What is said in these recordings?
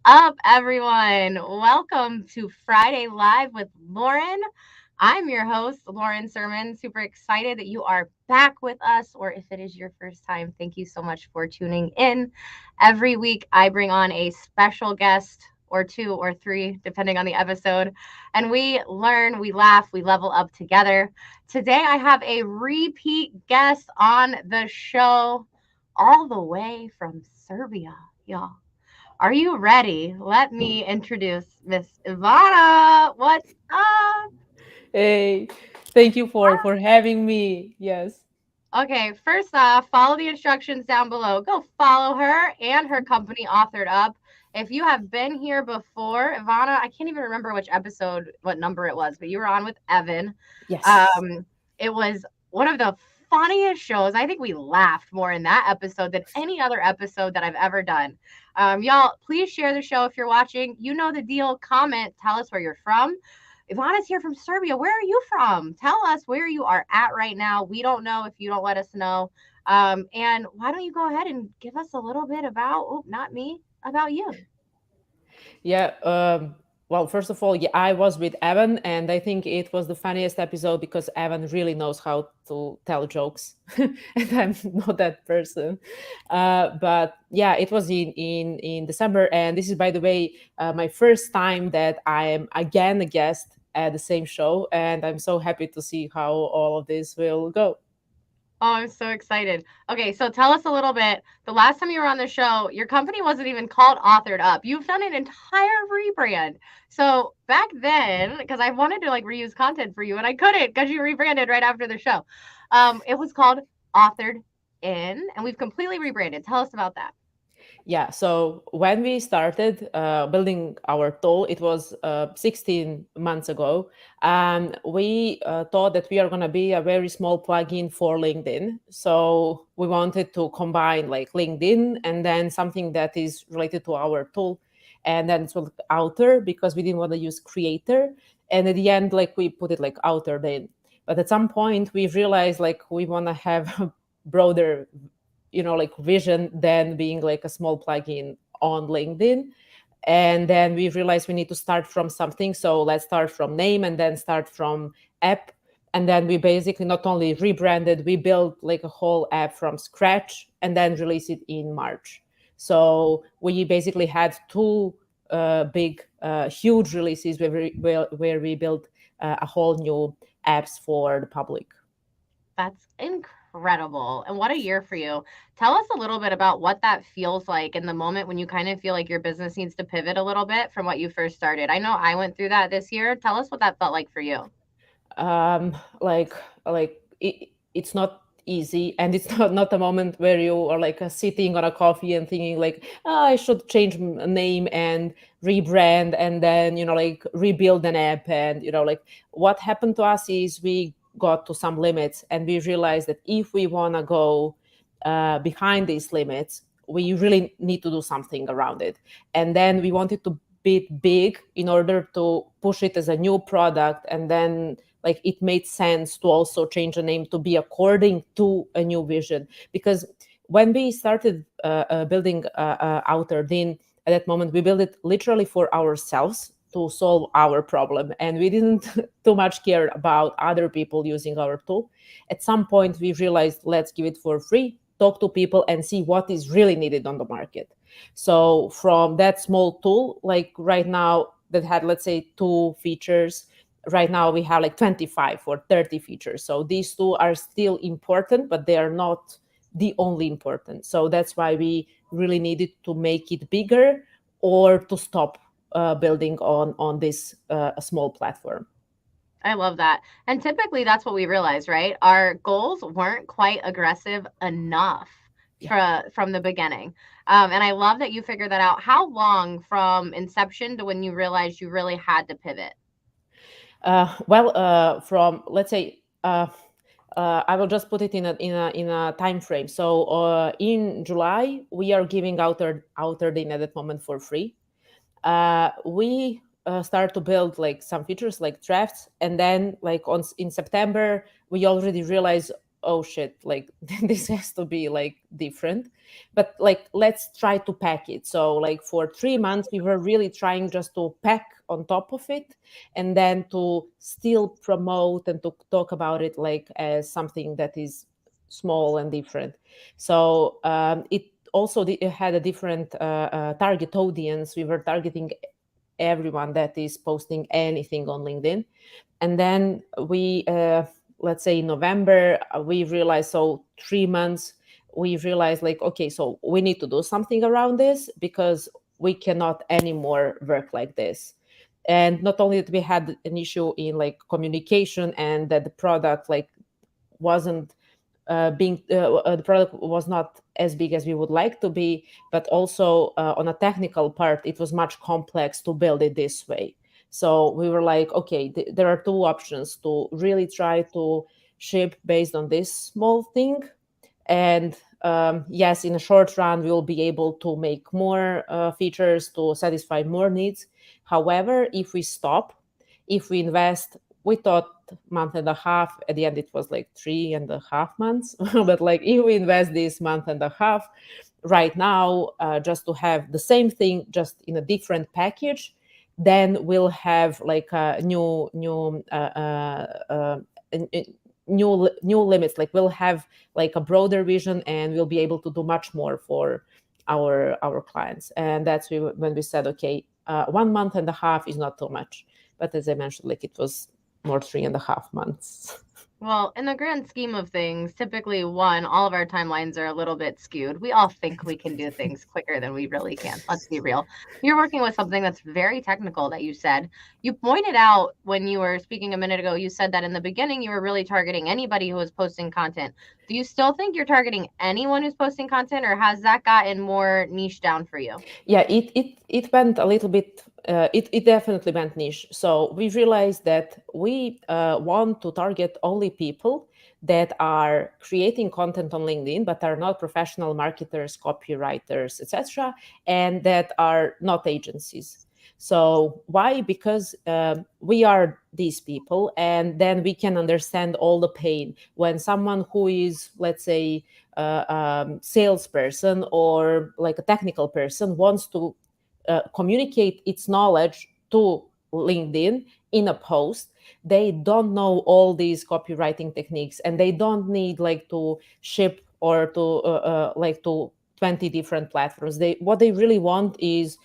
up, everyone? Welcome to Friday Live with Lauren. I'm your host, Lauren Sermon. Super excited that you are back with us, or if it is your first time, thank you so much for tuning in. Every week, I bring on a special guest or two or three, depending on the episode, and we learn, we laugh, we level up together. Today, I have a repeat guest on the show, all the way from Serbia, y'all. Are you ready? Let me introduce Miss Ivana. What's up? Hey, thank you for having me. Yes. Okay, first off, follow the instructions down below. Go follow her and her company, Authored Up. If you have been here before, Ivana, I can't even remember which episode, what number it was, but you were on with Evan. Yes. Um, it was one of the funniest shows. I think we laughed more in that episode than any other episode that I've ever done. Y'all, please share the show if you're watching. You know the deal. Comment, tell us where you're from. Ivana's here from Serbia. Where are you from? Tell us where you are at right now. We don't know if you don't let us know. And why don't you go ahead and give us a little bit about, oh, not me, about you. Yeah. Well, first of all, yeah, I was with Evan, and I think it was the funniest episode because Evan really knows how to tell jokes, and I'm not that person. But yeah, it was in December, and this is, by the way, my first time that I am again a guest at the same show, and I'm so happy to see how all of this will go. Oh, I'm so excited. Okay, so tell us a little bit. The last time you were on the show, your company wasn't even called Authored Up. You've done an entire rebrand. So back then, because I wanted to like reuse content for you and I couldn't because you rebranded right after the show. It was called Authored In, and we've completely rebranded. Tell us about that. Yeah, so when we started building our tool, it was 16 months ago, and we thought that we are going to be a very small plugin for LinkedIn. So we wanted to combine like LinkedIn and then something that is related to our tool. And then it's called Outer because we didn't want to use Creator. And at the end, like we put it like Outer then. But at some point, we realized like we want to have a broader like vision than being like a small plugin on LinkedIn. And then we realized we need to start from something, so let's start from name and then start from app. And then we basically not only rebranded, we built like a whole app from scratch and then released it in March. So we basically had two big huge releases where we built a whole new apps for the public. That's incredible. And what a year for you. Tell us a little bit about what that feels like in the moment when you kind of feel like your business needs to pivot a little bit from what you first started. I know I went through that this year. Tell us what that felt like for you. um it's not easy, and it's not a moment where you are like sitting on a coffee and thinking like, oh, I should change a name and rebrand and then like rebuild an app. And like what happened to us is we got to some limits and we realized that if we want to go behind these limits, we really need to do something around it. And then we wanted to be big in order to push it as a new product, and then like it made sense to also change the name to be according to a new vision. Because when we started building Outer Din, at that moment we built it literally for ourselves to solve our problem, and we didn't too much care about other people using our tool. At some point we realized, let's give it for free, talk to people and see what is really needed on the market. So from that small tool, like right now, that had, let's say, two features, right now we have like 25 or 30 features. So these two are still important, but they are not the only important. So that's why we really needed to make it bigger or to stop building on this small platform. I love that. And typically that's what we realize, right? Our goals weren't quite aggressive enough Yeah. from the beginning. And I love that you figured that out. How long from inception to when you realized you really had to pivot? Well, from, let's say, I will just put it in a time frame. So in July, we are giving Outer Din at that moment for free. We start to build like some features like drafts, and then like in September we already realized oh shit, like this has to be like different. But like let's try to pack it. So like for 3 months we were really trying just to pack on top of it, and then to still promote and to talk about it like as something that is small and different. So it also it had a different target audience. We were targeting everyone that is posting anything on LinkedIn. And then we let's say in November we realized, so 3 months we realized like, okay, so we need to do something around this because we cannot anymore work like this. And not only that we had an issue in like communication, and that the product like wasn't being the product was not as big as we would like to be, but also on a technical part it was much complex to build it this way. So we were like, okay, there are two options: to really try to ship based on this small thing, and yes, in a short run we will be able to make more features to satisfy more needs. However, if we stop, if we invest, we thought month and a half, at the end it was like 3.5 months but like if we invest this month and a half right now just to have the same thing just in a different package, then we'll have like a new limits. Like we'll have like a broader vision, and we'll be able to do much more for our clients. And that's when we said, okay, 1 month and a half is not too much. But as I mentioned, like it was more 3.5 months. Well, in the grand scheme of things, typically, one, all of our timelines are a little bit skewed. We all think we can do things quicker than we really can. Let's be real. You're working with something that's very technical that you said. You pointed out when you were speaking a minute ago, you said that in the beginning you were really targeting anybody who was posting content. Do you still think you're targeting anyone who's posting content, or has that gotten more niche down for you? Yeah, it went a little bit. It definitely went niche. So we realized that we want to target only people that are creating content on LinkedIn, but are not professional marketers, copywriters, etc., and that are not agencies. So why? Because we are these people, and then we can understand all the pain when someone who is, let's say, salesperson or like a technical person wants to communicate its knowledge to LinkedIn in a post. They don't know all these copywriting techniques, and they don't need like to ship or to like to 20 different platforms. They what they really want is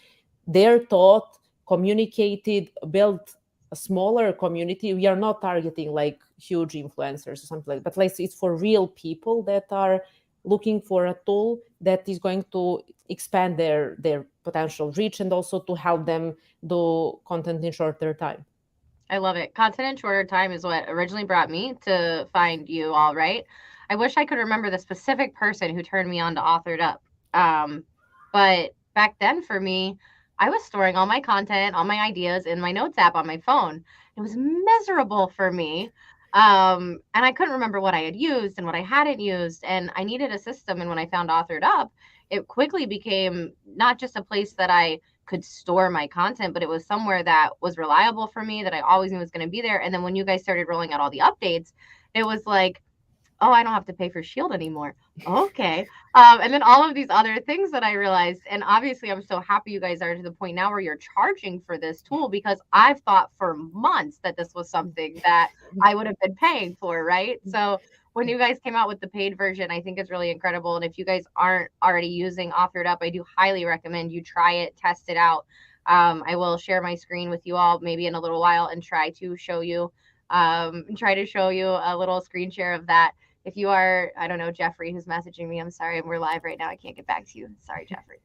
their thought communicated, built a smaller community. We are not targeting like huge influencers or something like that, but like it's for real people that are looking for a tool that is going to expand their potential reach, and also to help them do content in shorter time. I love it. Content in shorter time is what originally brought me to find you all, right? I wish I could remember the specific person who turned me on to AuthoredUp. But back then for me, I was storing all my content, all my ideas in my notes app on my phone. It was miserable for me. And I couldn't remember what I had used and what I hadn't used. And I needed a system. And when I found AuthoredUp, it quickly became not just a place that I could store my content, but it was somewhere that was reliable for me, that I always knew was going to be there. And then when you guys started rolling out all the updates, it was like, oh, I don't have to pay for Shield anymore. Okay. And then all of these other things that I realized. And obviously, I'm so happy you guys are to the point now where you're charging for this tool, because I've thought for months that this was something that I would have been paying for, right? So when you guys came out with the paid version, I think it's really incredible. And if you guys aren't already using OfferedUp, I do highly recommend you try it, test it out. I will share my screen with you all maybe in a little while and try to show you a little screen share of that. If you are, I don't know, Jeffrey, who's messaging me, I'm sorry, we're live right now. I can't get back to you. Sorry, Jeffrey.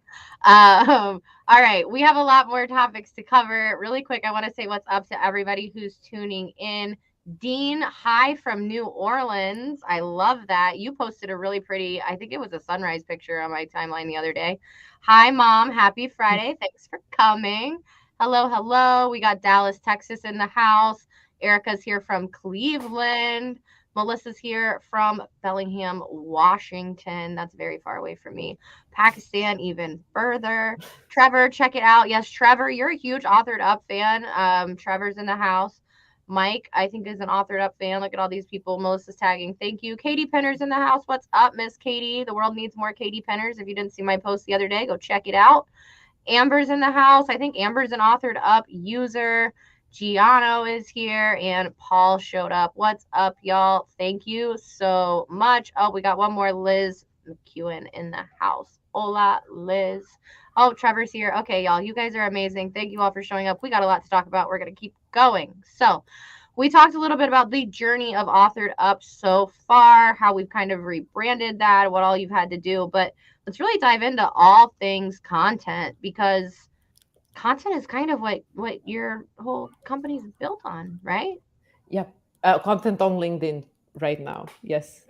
All right, we have a lot more topics to cover. Really quick, I want to say what's up to everybody who's tuning in. Dean, hi from New Orleans. I love that. You posted a really pretty, I think it was a sunrise picture on my timeline the other day. Hi, Mom. Happy Friday. Thanks for coming. Hello, hello. We got Dallas, Texas in the house. Erica's here from Cleveland. Melissa's here from Bellingham, Washington. That's very far away from me. Pakistan, even further. Trevor, check it out. Yes, Trevor, you're a huge Authored Up fan. Trevor's in the house. Mike, I think, is an Authored Up fan. Look at all these people. Melissa's tagging. Thank you. Katie Penner's in the house. What's up, Miss Katie? The world needs more Katie Penners. If you didn't see my post the other day, go check it out. Amber's in the house. I think Amber's an Authored Up user. Giano is here and Paul showed up. What's up, y'all? Thank you so much. Oh, we got one more Liz McEwen in the house. Hola, Liz. Oh, Trevor's here. Okay, y'all, you guys are amazing. Thank you all for showing up. We got a lot to talk about. We're going to keep going. So, we talked a little bit about the journey of Authored Up so far, how we've kind of rebranded that, what all you've had to do. But let's really dive into all things content because content is kind of what your whole company's built on, right? Yep. Content on LinkedIn right now. Yes.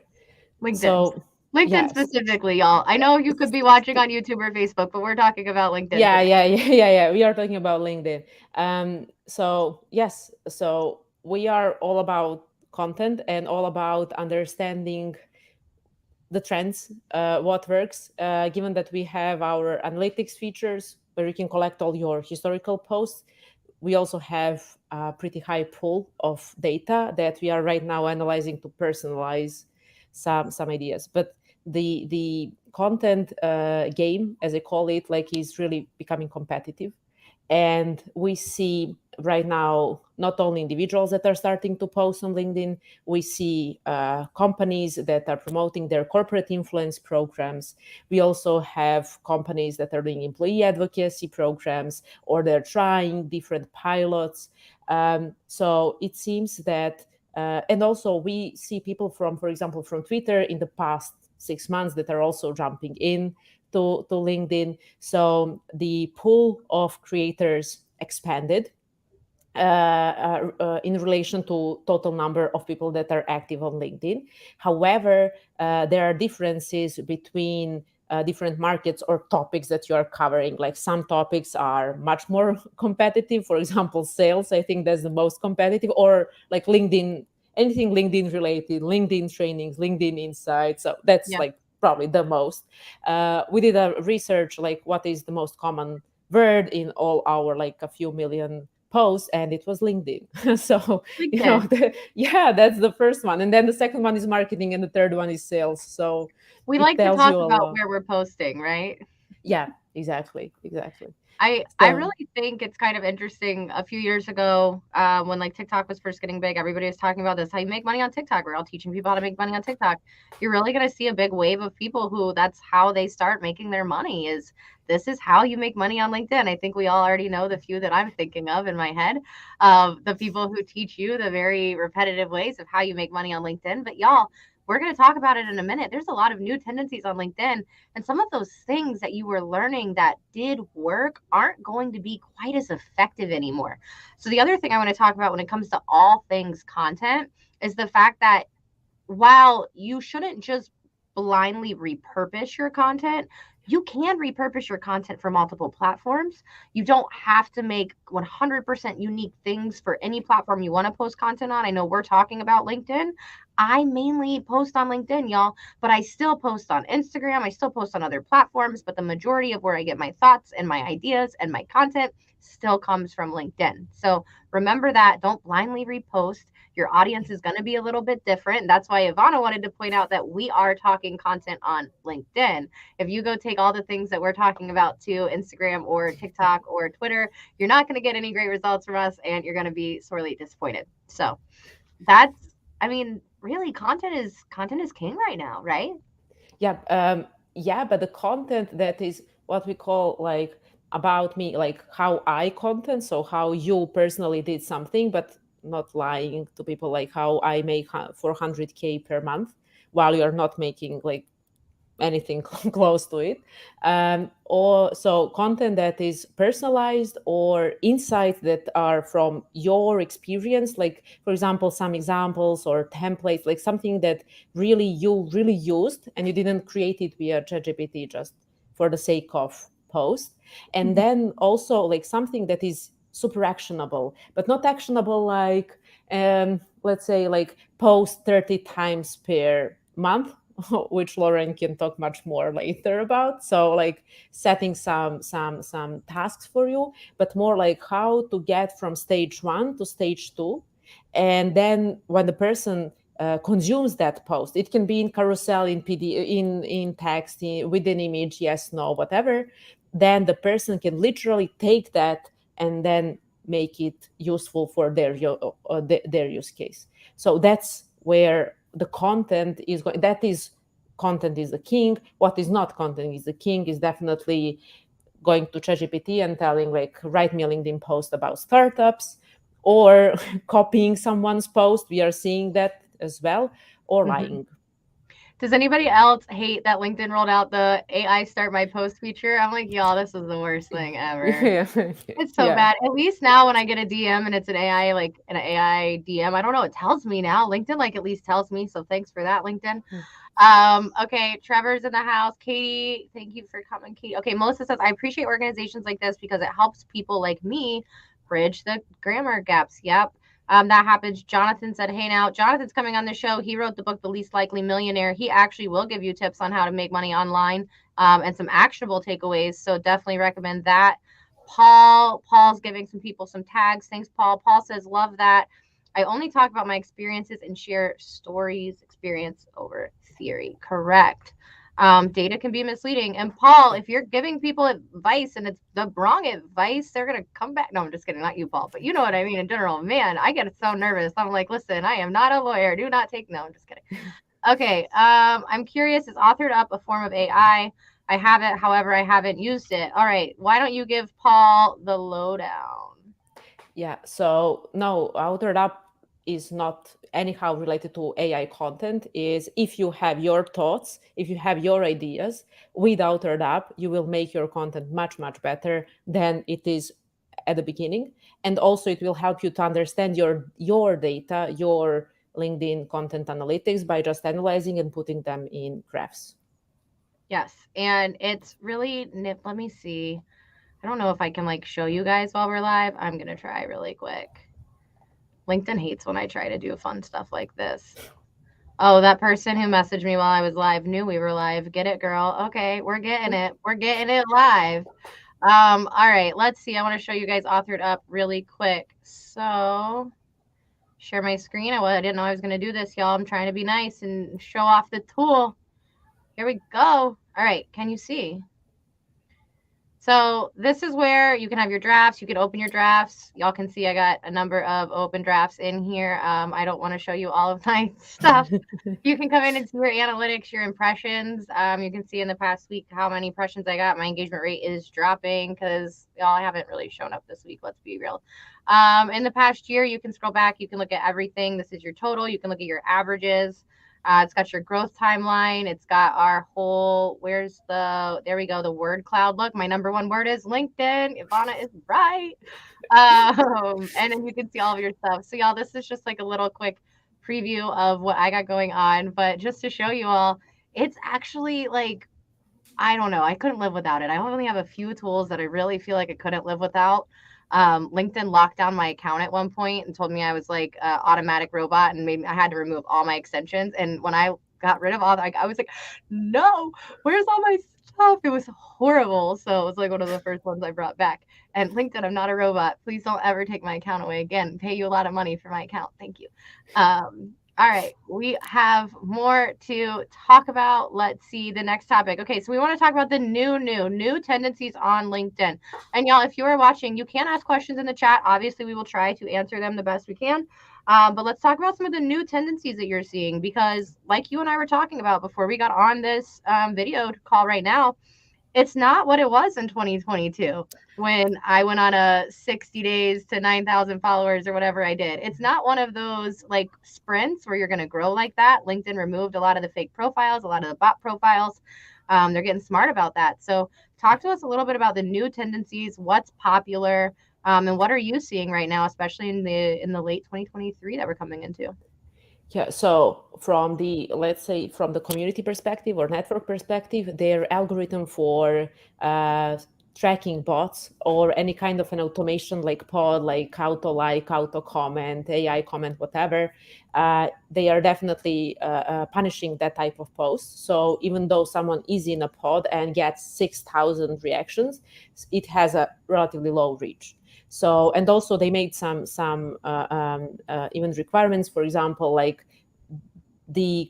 LinkedIn. So LinkedIn yes. specifically, y'all. I know you could be watching on YouTube or Facebook, but we're talking about LinkedIn Yeah, today. yeah, yeah, yeah, yeah. We are talking about LinkedIn. So yes, so we are all about content and all about understanding the trends, what works. Given that we have our analytics features where you can collect all your historical posts, we also have a pretty high pool of data that we are right now analyzing to personalize some ideas. But the content game, as I call it, like is really becoming competitive, and we see right now not only individuals that are starting to post on LinkedIn, we see companies that are promoting their corporate influence programs. We also have companies that are doing employee advocacy programs or they're trying different pilots. So it seems that, and also we see people from, for example, from Twitter in the past 6 months that are also jumping in to LinkedIn. So the pool of creators expanded in relation to total number of people that are active on LinkedIn. However, there are differences between different markets or topics that you are covering. Like some topics are much more competitive. For example, sales, I think that's the most competitive, or like LinkedIn, anything LinkedIn related, LinkedIn trainings, LinkedIn insights. So that's Yeah. like probably the most. We did a research like what is the most common word in all our like a few million posts, and it was LinkedIn. So LinkedIn. yeah, that's the first one, and then the second one is marketing, and the third one is sales. So We it like to tells talk you a about lot. where we're posting, right? Yeah, exactly, exactly. I So really think it's kind of interesting. A few years ago, when like TikTok was first getting big, everybody was talking about this. How you make money on TikTok? We're all teaching people how to make money on TikTok. You're really going to see a big wave of people who that's how they start making their money. Is this is how you make money on LinkedIn? I think we all already know the few that I'm thinking of in my head of the people who teach you the very repetitive ways of how you make money on LinkedIn. But y'all, we're going to talk about it in a minute. There's a lot of new tendencies on LinkedIn and some of those things that you were learning that did work aren't going to be quite as effective anymore. So, the other thing I want to talk about when it comes to all things content is the fact that while you shouldn't just blindly repurpose your content, you can repurpose your content for multiple platforms. You don't have to make 100% unique things for any platform you want to post content on. I know we're talking about LinkedIn. I mainly post on LinkedIn, y'all, but I still post on Instagram. I still post on other platforms, but the majority of where I get my thoughts and my ideas and my content still comes from LinkedIn. So remember that. Don't blindly repost. Your audience is going to be a little bit different. That's why Ivana wanted to point out that we are talking content on LinkedIn. If you go take all the things that we're talking about to Instagram or TikTok or Twitter, you're not going to get any great results from us and you're going to be sorely disappointed. So that's, I mean, really content is king right now, right? yeah, yeah, but the content that is what we call like about me, like how I content, so how you personally did something, but not lying to people, like how I make 400K per month while you're not making like anything close to it. Or so content that is personalized or insights that are from your experience, like for example some examples or templates, like something that really you really used and you didn't create it via ChatGPT just for the sake of post. And then also like something that is super actionable, but not actionable like let's say like post 30 times per month, which Lauren can talk much more later about. So like setting some tasks for you, but more like how to get from stage 1 to stage 2. And then when the person consumes that post, it can be in carousel, in pd, in text, with an image, yes, no, whatever. Then the person can literally take that and then make it useful for their use case. So that's where the content is going. That is, content is the king. What is not content is the king is definitely going to ChatGPT and telling, like, write me a LinkedIn post about startups, or copying someone's post. We are seeing that as well, or Mhm. lying. Does anybody else hate that LinkedIn rolled out the AI start my post feature? I'm like, y'all, this is the worst thing ever. Yeah, It's so yeah. bad. At least now when I get a DM and it's an AI, like an AI DM, I don't know, it tells me now. LinkedIn like at least tells me. So thanks for that, LinkedIn. Okay, Trevor's in the house. Katie, thank you for coming, Katie. Okay, Melissa says, I appreciate organizations like this because it helps people like me bridge the grammar gaps. Yep. That happens. Jonathan said, hey, now, Jonathan's coming on the show. He wrote the book, The Least Likely Millionaire. He actually will give you tips on how to make money online, and some actionable takeaways. So definitely recommend that. Paul's giving some people some tags. Thanks, Paul. Paul says, love that. I only talk about my experiences and share stories, experience over theory. Correct. Data can be misleading. And Paul, if you're giving people advice and it's the wrong advice, they're gonna come back. No, I'm just kidding, not you, Paul, but you know what I mean in general. Man, I get so nervous. I'm like, listen, I am not a lawyer. Do not take. No, I'm just kidding. Okay. I'm curious. Is Authored Up a form of AI? I have it, however, I haven't used it. All right. Why don't you give Paul the lowdown? Yeah, so no, AuthoredUp is not anyhow related to AI content. Is if you have your thoughts, if you have your ideas with AuthoredUp, you will make your content much, much better than it is at the beginning. And also it will help you to understand your data, your LinkedIn content analytics, by just analyzing and putting them in graphs. Yes. And it's really let me see. I don't know if I can like show you guys while we're live. I'm gonna try really quick. LinkedIn hates when I try to do fun stuff like this. Oh, that person who messaged me while I was live knew we were live. Get it, girl. Okay, we're getting it. We're getting it live. All right, let's see. I want to show you guys Authored Up really quick. So share my screen. I didn't know I was gonna do this, y'all. I'm trying to be nice and show off the tool. Here we go. All right, can you see? So this is where you can have your drafts. You can open your drafts. Y'all can see I got a number of open drafts in here. I don't want to show you all of my stuff. You can come in and see your analytics, your impressions. You can see in the past week how many impressions I got. My engagement rate is dropping because y'all haven't really shown up this week. Let's be real. In the past year, you can scroll back. You can look at everything. This is your total. You can look at your averages. It's got your growth timeline. It's got our whole, there we go, the word cloud. Look, my number one word is LinkedIn. Ivana is right. And then you can see all of your stuff. So, y'all, this is just like a little quick preview of what I got going on. But just to show you all, it's actually like, I don't know. I couldn't live without it. I only have a few tools that I really feel like I couldn't live without. LinkedIn locked down my account at one point and told me I was like a automatic robot and made me, I had to remove all my extensions. And when I got rid of all that, I was like, no, where's all my stuff? It was horrible. So it was like one of the first ones I brought back. And LinkedIn, I'm not a robot. Please don't ever take my account away again. Pay you a lot of money for my account. Thank you. All right, we have more to talk about. Let's see the next topic. Okay, so we want to talk about the new tendencies on LinkedIn. And y'all, if you are watching, you can ask questions in the chat. Obviously, we will try to answer them the best we can. But let's talk about some of the new tendencies that you're seeing because, like you and I were talking about before we got on this video call right now, it's not what it was in 2022 when I went on a 60 days to 9,000 followers or whatever I did. It's not one of those like sprints where you're going to grow like that. LinkedIn removed a lot of the fake profiles, a lot of the bot profiles. They're getting smart about that. So, talk to us a little bit about the new tendencies, what's popular, and what are you seeing right now, especially in the late 2023 that we're coming into. Yeah, so from the, let's say, from the community perspective or network perspective, their algorithm for tracking bots or any kind of an automation like pod, like, auto comment, AI comment, whatever, they are definitely punishing that type of post. So even though someone is in a pod and gets 6,000 reactions, it has a relatively low reach. So, and also they made some even requirements. For example, like the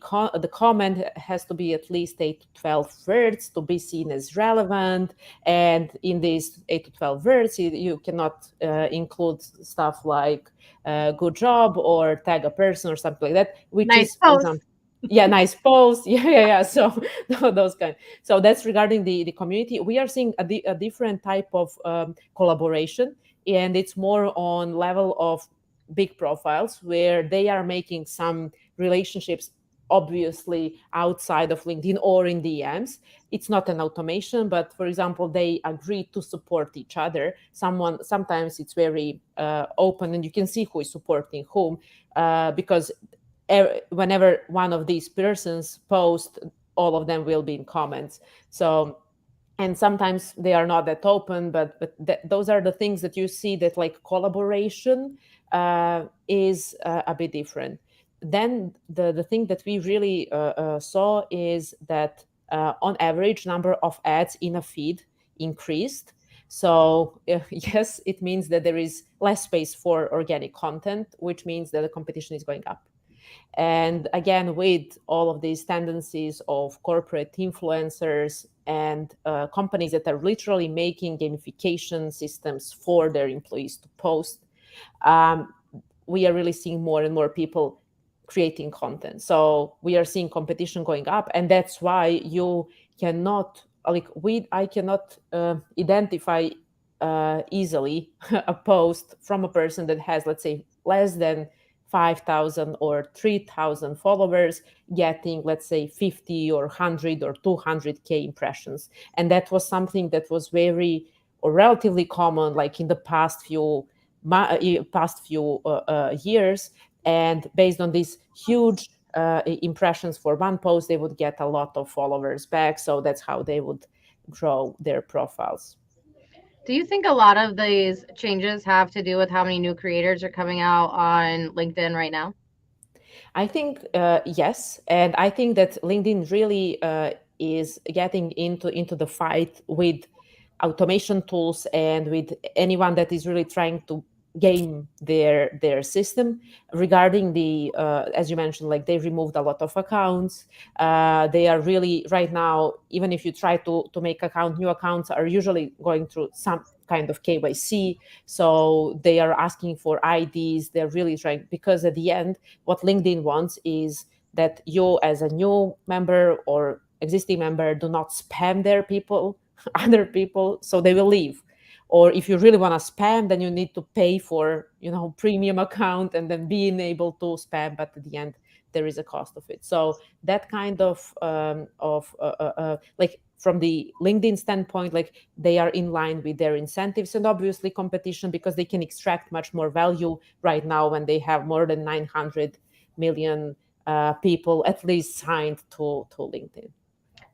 comment has to be at least 8 to 12 words to be seen as relevant, and in these 8 to 12 words you cannot include stuff like good job or tag a person or something like that, which Nice is, for post. example, yeah, nice post. Yeah. So those kind. So that's regarding the community. We are seeing a different type of collaboration, and it's more on level of big profiles where they are making some relationships obviously outside of LinkedIn or in DMs. It's not an automation, but for example, they agree to support each other. Sometimes it's very open, and you can see who is supporting whom, because whenever one of these persons post, all of them will be in comments. So, and sometimes they are not that open, but those are the things that you see, that like collaboration is a bit different. Then the thing that we really saw is that on average number of ads in a feed increased. So yes, it means that there is less space for organic content, which means that the competition is going up. And again, with all of these tendencies of corporate influencers and companies that are literally making gamification systems for their employees to post, um, we are really seeing more and more people creating content. So we are seeing competition going up, and that's why you cannot, like, I cannot identify easily a post from a person that has, let's say, less than 5,000 or 3,000 followers getting, let's say, 50 or 100 or 200K impressions. And that was something that was very or relatively common, like in the past few years. And based on these huge impressions for one post, they would get a lot of followers back. So that's how they would grow their profiles. Do you think a lot of these changes have to do with how many new creators are coming out on LinkedIn right now? I think yes, and I think that LinkedIn really is getting into the fight with automation tools and with anyone that is really trying to game their system regarding the as you mentioned, like they removed a lot of accounts. They are really right now, even if you try to make new accounts are usually going through some kind of KYC. So they are asking for IDs. They're really trying, because at the end what LinkedIn wants is that you, as a new member or existing member, do not spam their people, other people, so they will leave. Or if you really want to spam, then you need to pay for, premium account and then being able to spam. But at the end, there is a cost of it. So that kind of like from the LinkedIn standpoint, like they are in line with their incentives and obviously competition, because they can extract much more value right now when they have more than 900 million people at least signed to LinkedIn.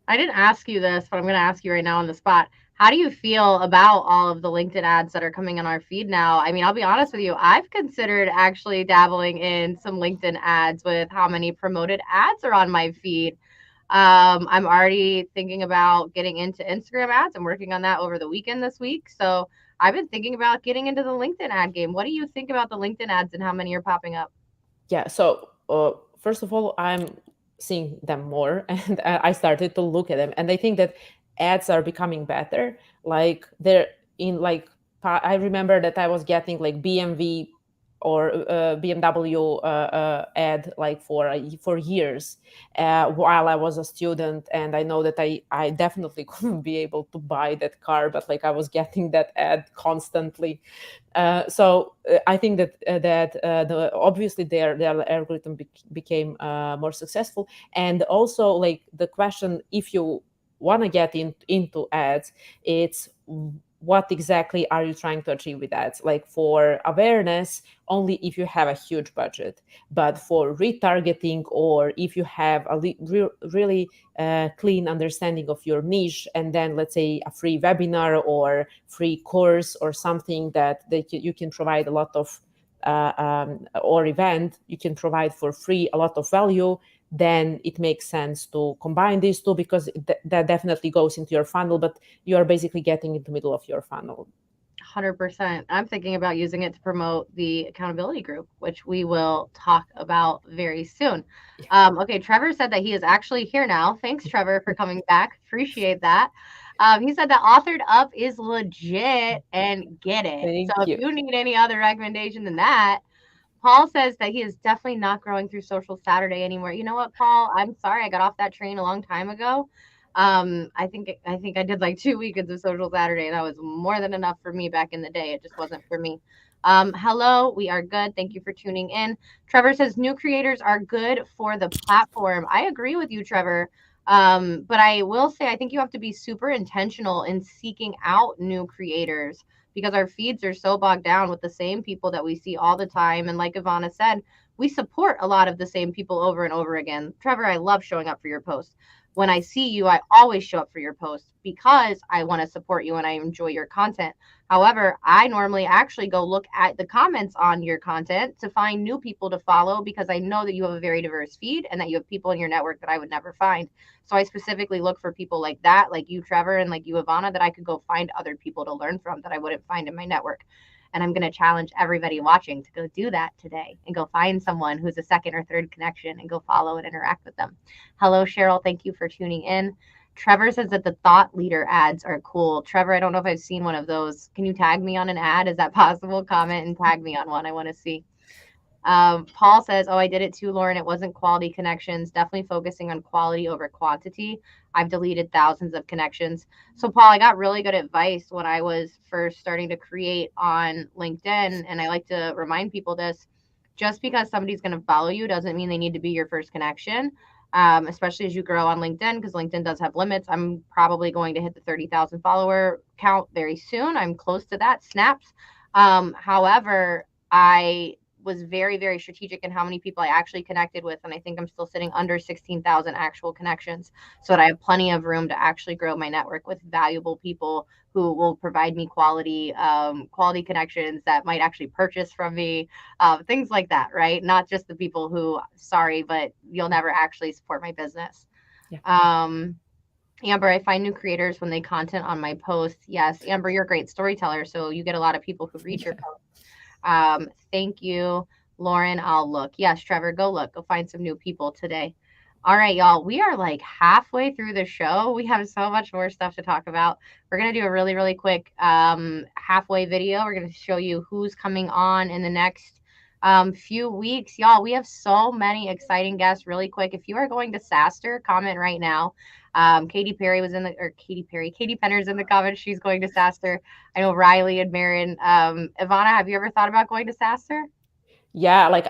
I didn't ask you this, but I'm going to ask you right now on the spot. How do you feel about all of the LinkedIn ads that are coming on our feed now? I mean, I'll be honest with you. I've considered actually dabbling in some LinkedIn ads with how many promoted ads are on my feed. I'm already thinking about getting into Instagram ads. I'm working on that over the weekend this week. So I've been thinking about getting into the LinkedIn ad game. What do you think about the LinkedIn ads and how many are popping up? Yeah, so first of all, I'm seeing them more and I started to look at them, and I think that ads are becoming better. Like they're in like I remember that I was getting like BMW or BMW ad like for years while I was a student, and I know that I definitely couldn't be able to buy that car, but like I was getting that ad constantly. So I think that obviously their algorithm became more successful, and also like the question, if you want to get into ads, it's what exactly are you trying to achieve with ads? Like for awareness, only if you have a huge budget, but for retargeting, or if you have a really clean understanding of your niche, and then let's say a free webinar or free course or something that you can provide a lot of or event you can provide for free a lot of value, then it makes sense to combine these two, because that definitely goes into your funnel, but you are basically getting in the middle of your funnel. 100%. I'm thinking about using it to promote the accountability group, which we will talk about very soon. Yeah. Okay, Trevor said that he is actually here now. Thanks, Trevor, for coming back. Appreciate that. He said that Authored Up is legit and get it. So Thank if you. you need any other recommendation than that, Paul says that he is definitely not growing through Social Saturday anymore. You know what, Paul? I'm sorry, I got off that train a long time ago. I think I did like 2 weekends of Social Saturday, and that was more than enough for me back in the day. It just wasn't for me. Hello, we are good. Thank you for tuning in. Trevor says new creators are good for the platform. I agree with you, Trevor. But I will say I think you have to be super intentional in seeking out new creators because our feeds are so bogged down with the same people that we see all the time. And like Ivana said, we support a lot of the same people over and over again. Trevor, I love showing up for your posts. When I see you, I always show up for your posts because I want to support you and I enjoy your content. However, I normally actually go look at the comments on your content to find new people to follow because I know that you have a very diverse feed and that you have people in your network that I would never find. So I specifically look for people like that, like you, Trevor, and like you, Ivana, that I could go find other people to learn from that I wouldn't find in my network. And I'm going to challenge everybody watching to go do that today and go find someone who's a second or third connection and go follow and interact with them. Hello, Cheryl. Thank you for tuning in. Trevor says that the thought leader ads are cool. Trevor, I don't know if I've seen one of those. Can you tag me on an ad? Is that possible? Comment and tag me on one. I want to see. Paul says, "Oh, I did it too, Lauren. It wasn't quality connections. Definitely focusing on quality over quantity. I've deleted thousands of connections." So, Paul, I got really good advice when I was first starting to create on LinkedIn, and I like to remind people this: just because somebody's going to follow you doesn't mean they need to be your first connection. Especially as you grow on LinkedIn, because LinkedIn does have limits. I'm probably going to hit the 30,000 follower count very soon. I'm close to that. Snaps. However, I was very, very strategic in how many people I actually connected with. And I think I'm still sitting under 16,000 actual connections so that I have plenty of room to actually grow my network with valuable people who will provide me quality connections that might actually purchase from me, things like that, right? Not just the people who, sorry, but you'll never actually support my business. Yeah. Um, Amber, I find new creators when they content on my posts. Yes, Amber, you're a great storyteller, so you get a lot of people who read your Yeah. posts. Thank you, Lauren. I'll look. Yes, Trevor, go look. Go find some new people today. All right, y'all. We are like halfway through the show. We have so much more stuff to talk about. We're gonna do a really, really quick halfway video. We're gonna show you who's coming on in the next few weeks. Y'all, we have so many exciting guests really quick. If you are going to SaaStr, comment right now. Katy Perry was in the or Katy Perry, Katie Penner's in the comments. She's going to SaaStr. I know Riley and Marin. Ivana, have you ever thought about going to SaaStr? Yeah, like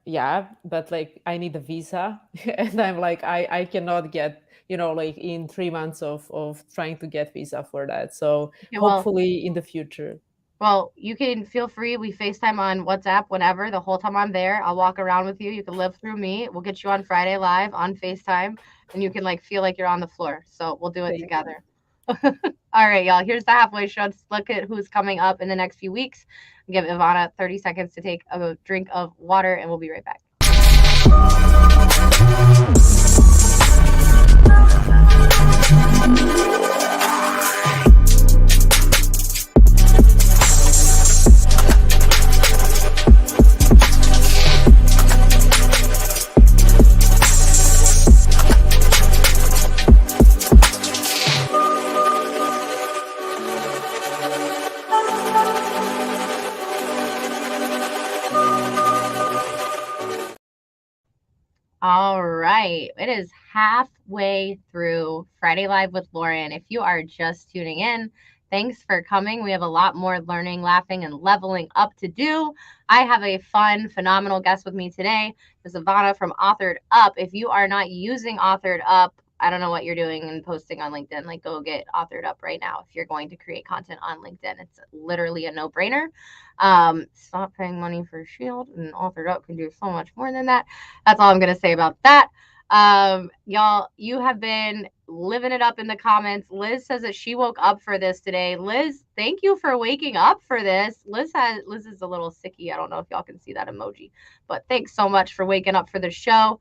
yeah, but like I need a visa, and I'm like I cannot get, like in 3 months of trying to get visa for that. So Okay, hopefully in the future. well, you can feel free. We FaceTime on WhatsApp whenever. The whole time I'm there, I'll walk around with you. You can live through me. We'll get you on Friday live on FaceTime, and you can like feel like you're on the floor. So we'll do it Thank you. together. All right, y'all. Here's the halfway show. Let's look at who's coming up in the next few weeks. Give Ivana 30 seconds to take a drink of water, and we'll be right back. All right. It is halfway through Friday Live with Lauren. If you are just tuning in, thanks for coming. We have a lot more learning, laughing, and leveling up to do. I have a fun, phenomenal guest with me today. This is Ivana from Authored Up. If you are not using Authored Up, I don't know what you're doing and posting on LinkedIn. Like, go get Authored Up right now if you're going to create content on LinkedIn. It's literally a no brainer. Stop paying money for Shield, and Authored Up can do so much more than that. That's all I'm going to say about that. Y'all, you have been living it up in the comments. Liz says that she woke up for this today. Liz, thank you for waking up for this. Liz is a little sicky. I don't know if y'all can see that emoji, but thanks so much for waking up for the show.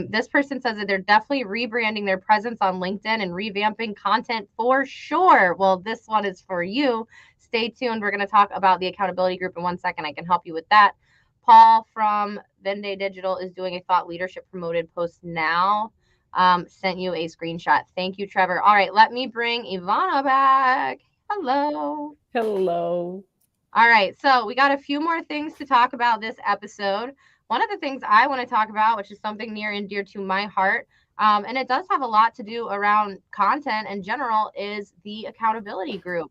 This person says that they're definitely rebranding their presence on LinkedIn and revamping content for sure. Well, this one is for you. stay tuned. We're going to talk about the accountability group in 1 second. I can help you with that. Paul from Vende Digital is doing a thought leadership promoted post now. Sent you a screenshot. Thank you, Trevor. All right, let me bring Ivana back. Hello. Hello. All right, so we got a few more things to talk about this episode. One of the things I want to talk about, which is something near and dear to my heart, and it does have a lot to do around content in general, is the accountability group.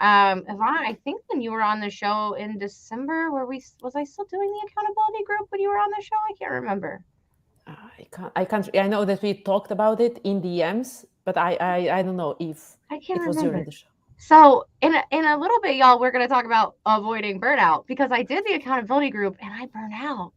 Ivana, I think when you were on the show in December, was I still doing the accountability group when you were on the show? I can't remember. I can't. I know that we talked about it in DMs, but I don't know if I can't it was during remember. the show. So in a little bit, y'all, we're gonna talk about avoiding burnout because I did the accountability group and I burned out.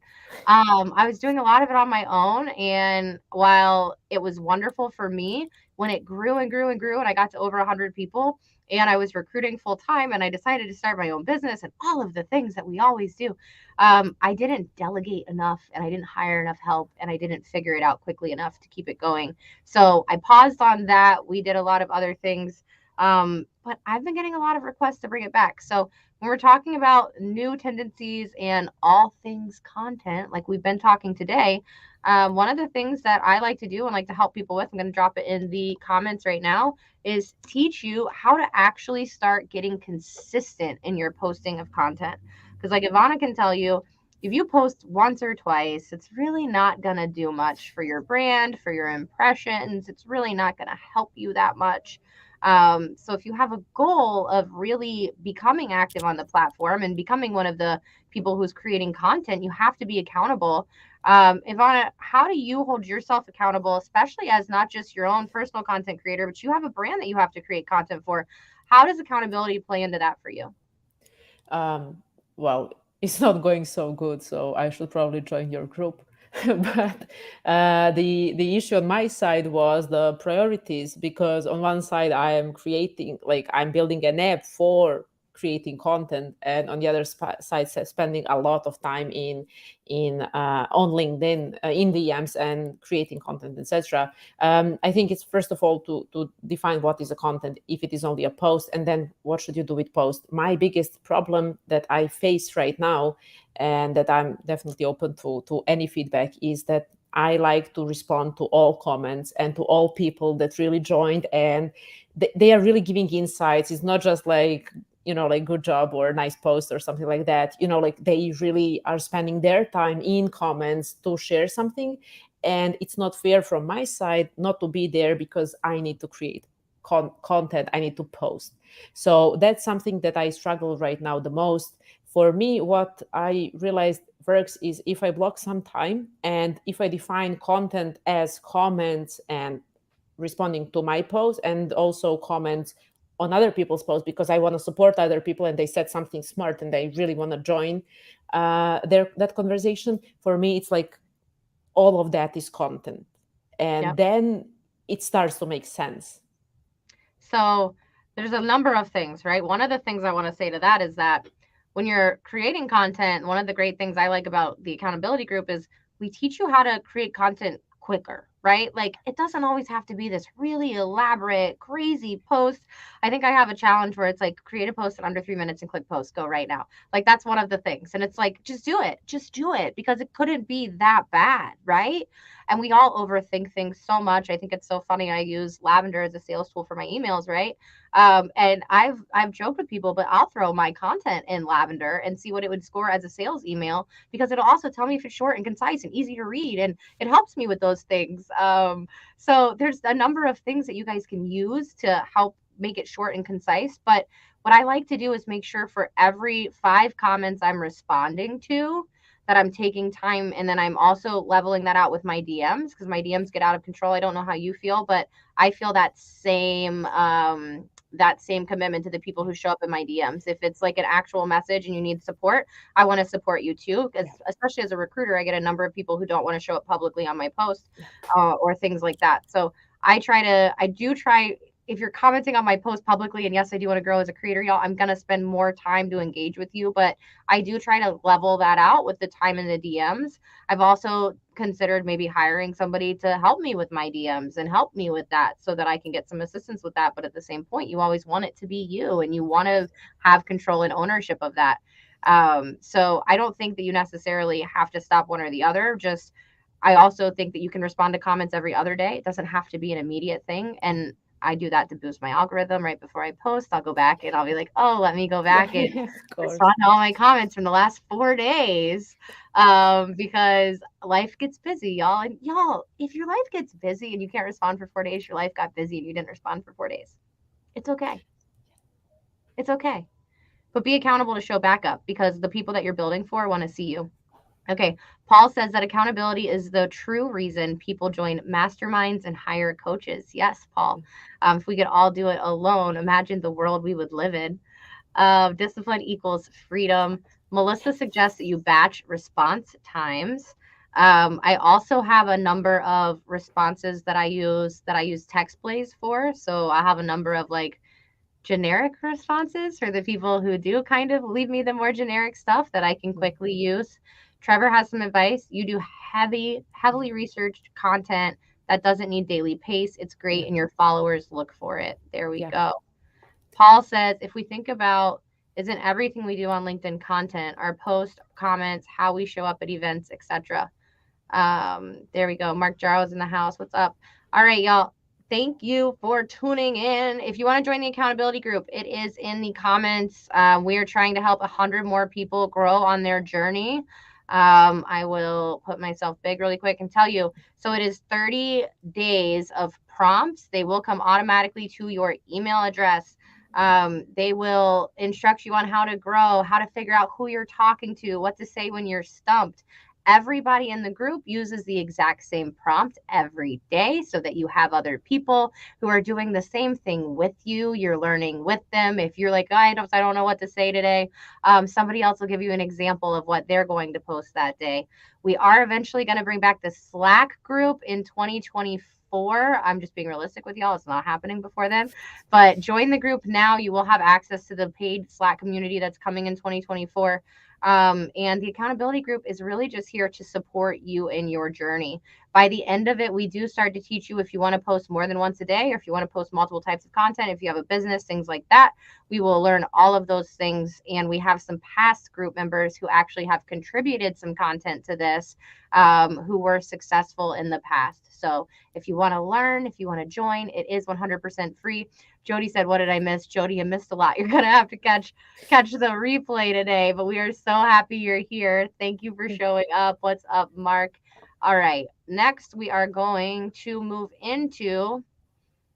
I was doing a lot of it on my own, and while it was wonderful for me, when it grew and grew and grew, and I got to over 100 people, and I was recruiting full time, and I decided to start my own business and all of the things that we always do, I didn't delegate enough, and I didn't hire enough help, and I didn't figure it out quickly enough to keep it going. So I paused on that. We did a lot of other things, but I've been getting a lot of requests to bring it back. So when we're talking about new tendencies and all things content, like we've been talking today, one of the things that I like to do and like to help people with, I'm going to drop it in the comments right now, is teach you how to actually start getting consistent in your posting of content. Because, like Ivana can tell you, if you post once or twice, it's really not going to do much for your brand, for your impressions. It's really not going to help you that much. So if you have a goal of really becoming active on the platform and becoming one of the people who's creating content, you have to be accountable. Ivana, how do you hold yourself accountable, especially as not just your own personal content creator, but you have a brand that you have to create content for? How does accountability play into that for you? Um, well, it's not going so good, so I should probably join your group. But the issue on my side was the priorities, because on one side I am creating, like I'm building an app for creating content, and on the other side spending a lot of time in on LinkedIn, in DMs and creating content, etc. I think it's first of all to define what is a content, if it is only a post, and then what should you do with post. My biggest problem that I face right now, and that I'm definitely open to any feedback, is that I like to respond to all comments and to all people that really joined, and they are really giving insights. It's not just like, like good job or nice post or something like that. Like they really are spending their time in comments to share something. And it's not fair from my side not to be there, because I need to create content, I need to post. So that's something that I struggle right now the most. For me, what I realized works is if I block some time, and if I define content as comments and responding to my posts, and also comments on other people's posts, because I want to support other people and they said something smart and they really want to join that conversation. For me, it's like all of that is content, and Yep. then it starts to make sense. So there's a number of things, right? One of the things I want to say to that is that when you're creating content, one of the great things I like about the accountability group is we teach you how to create content quicker, right? Like it doesn't always have to be this really elaborate, crazy post. I think I have a challenge where it's like create a post in under 3 minutes and click post, go right now. Like that's one of the things. And it's like, just do it because it couldn't be that bad, right? And we all overthink things so much. I think it's so funny. I use Lavender as a sales tool for my emails, right? And I've joked with people, but I'll throw my content in Lavender and see what it would score as a sales email because it'll also tell me if it's short and concise and easy to read, and it helps me with those things. So there's a number of things that you guys can use to help make it short and concise. But what I like to do is make sure for every 5 comments I'm responding to, that I'm taking time, and then I'm also leveling that out with my DMs because my DMs get out of control. I don't know how you feel, but I feel that same commitment to the people who show up in my DMs. If it's like an actual message and you need support, I want to support you too. Because especially as a recruiter, I get a number of people who don't want to show up publicly on my post or things like that. So I do try if you're commenting on my post publicly, and yes, I do want to grow as a creator, y'all, I'm gonna spend more time to engage with you, but I do try to level that out with the time in the DMs. I've also considered maybe hiring somebody to help me with my DMs and help me with that so that I can get some assistance with that. But at the same point, you always want it to be you and you want to have control and ownership of that. So I don't think that you necessarily have to stop one or the other. Just I also think that you can respond to comments every other day. It doesn't have to be an immediate thing. And I do that to boost my algorithm right before I post. I'll go back and I'll be like, oh, let me go Yeah, back and yeah, of course. respond to all my comments from the last 4 days. Because life gets busy, y'all. And y'all, if your life gets busy and you can't respond for 4 days, your life got busy and you didn't respond for 4 days. It's okay. It's okay. But be accountable to show back up because the people that you're building for want to see you. Okay. Paul says that accountability is the true reason people join masterminds and hire coaches. Yes, Paul. If we could all do it alone, imagine the world we would live in. Discipline equals freedom. Melissa suggests that you batch response times. I also have a number of responses that I use text plays for. So I have a number of like generic responses for the people who do kind of leave me the more generic stuff that I can quickly use. Trevor has some advice. You do heavily researched content that doesn't need daily pace. It's Yeah, great, and your followers look for it. There we yeah, go. Paul says, if we think about isn't everything we do on LinkedIn content, our post, comments, how we show up at events, etc. There we go. Mark Jarrow's in the house. What's up? All right, y'all. Thank you for tuning in. If you want to join the accountability group, it is in the comments. We are trying to help 100 more people grow on their journey. I will put myself big really quick and tell you. So it is 30 days of prompts. They will come automatically to your email address. They will instruct you on how to grow, how to figure out who you're talking to, what to say when you're stumped. Everybody in the group uses the exact same prompt every day so that you have other people who are doing the same thing with you. You're learning with them. If you're like, I don't know what to say today, somebody else will give you an example of what they're going to post that day. We are eventually going to bring back the Slack group in 2024. I'm just being realistic with y'all. It's not happening before then. But join the group now. You will have access to the paid Slack community that's coming in 2024. And the accountability group is really just here to support you in your journey. By the end of it, we do start to teach you if you want to post more than once a day, or if you want to post multiple types of content, if you have a business, things like that. We will learn all of those things. And we have some past group members who actually have contributed some content to this, who were successful in the past. So if you want to learn, if you want to join, it is 100% free. Jody said, "What did I miss?" Jody, you missed a lot. You're gonna have to catch the replay today, but we are so happy you're here. Thank you for showing up. What's up, Mark? All right. Next, we are going to move into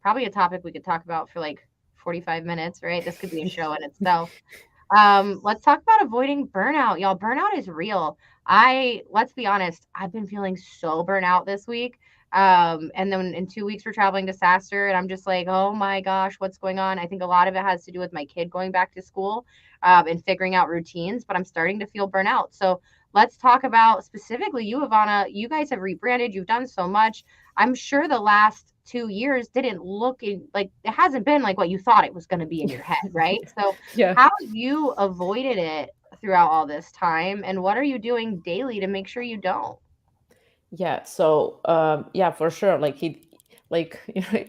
probably a topic we could talk about for like 45 minutes, right? This could be a show in itself. Let's talk about avoiding burnout. Y'all, burnout is real. Let's be honest, I've been feeling so burnt out this week. And then in 2 weeks we're traveling to Saster, and I'm just like, oh my gosh, what's going on? I think a lot of it has to do with my kid going back to school, and figuring out routines, but I'm starting to feel burnout. So let's talk about specifically you, Ivana. You guys have rebranded, you've done so much. I'm sure the last 2 years didn't like it hasn't been like what you thought it was going to be in your head, right? So yeah. how have you avoided it throughout all this time, and what are you doing daily to make sure you don't? Yeah, so yeah, for sure. Like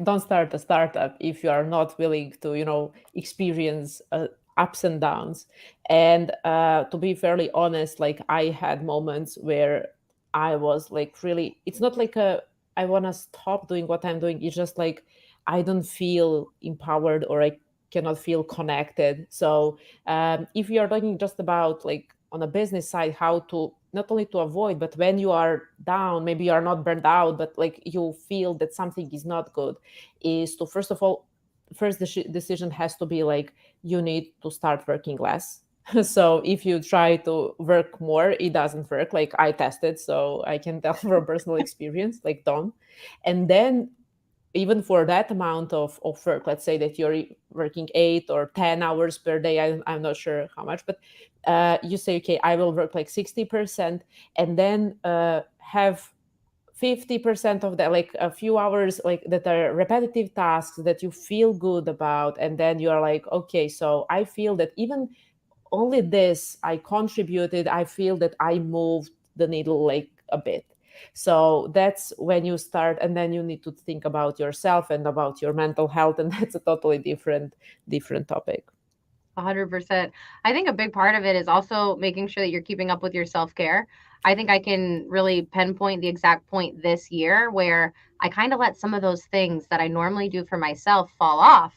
don't start a startup if you are not willing to, experience ups and downs. And to be fairly honest, like I had moments where I was like really. It's not like I want to stop doing what I'm doing. It's just like I don't feel empowered or I cannot feel connected. So if you are talking just about like on a business side, how to not only to avoid, but when you are down, maybe you are not burned out, but like you feel that something is not good, is to first of all, first decision has to be like you need to start working less. So if you try to work more, it doesn't work. Like I tested, so I can tell from personal experience, like don't. And then even for that amount of work, let's say that you're working 8 or 10 hours per day, I'm not sure how much, but you say, okay, I will work like 60%, and then have 50% of that, like a few hours, like that are repetitive tasks that you feel good about, and then you are like, okay, so I feel that even only this I contributed, I feel that I moved the needle like a bit. So that's when you start, and then you need to think about yourself and about your mental health, and that's a totally different topic. 100%. I think a big part of it is also making sure that you're keeping up with your self care. I think I can really pinpoint the exact point this year where I kind of let some of those things that I normally do for myself fall off.